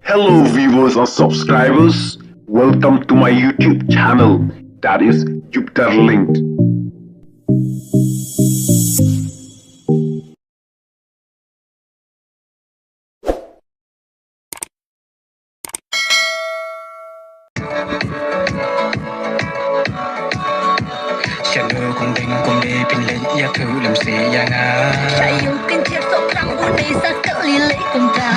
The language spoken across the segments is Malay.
Hello viewers or subscribers, welcome to my YouTube channel, that is Jupiter Linked. Shadow kung ding kung đi pin lên ya thử làm gì ya nga Saya yungkin tiap sok rang budi sakali lay kumta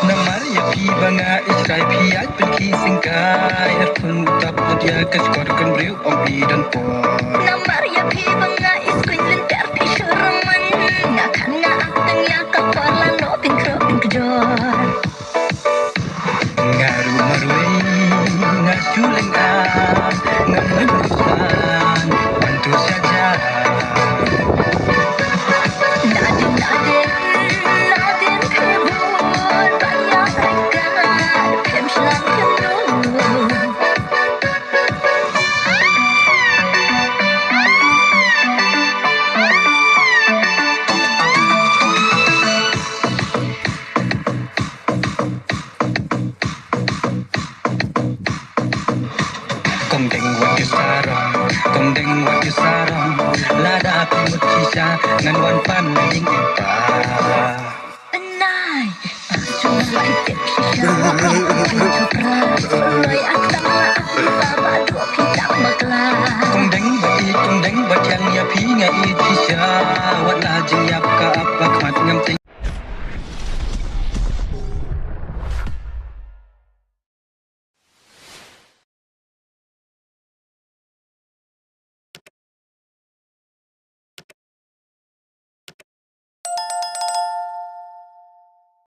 Namar ya pi banga Israel pi ay pen ki singkai At pun tap ut ya kas kor kan briu om pi dan po Namar ya pi banga iskuin linter pi syuraman Ngakan nga akang ya kapalan no pin krop pin kejor Ngaru marui ngasuling an Ngamu berusan bantu saja Nadin kebun banyak rekan Pem selang kenur Kong ding wat yu sarong Kong ding wat yu sarong Lada pi mut kisah Ngan wan pan na ying ipa Anay Cuma lai tip sisya Wakang copra Loy akta aku baba dua kita makla Kong ding bat yang ya pi nga i kisah Wat la jing ya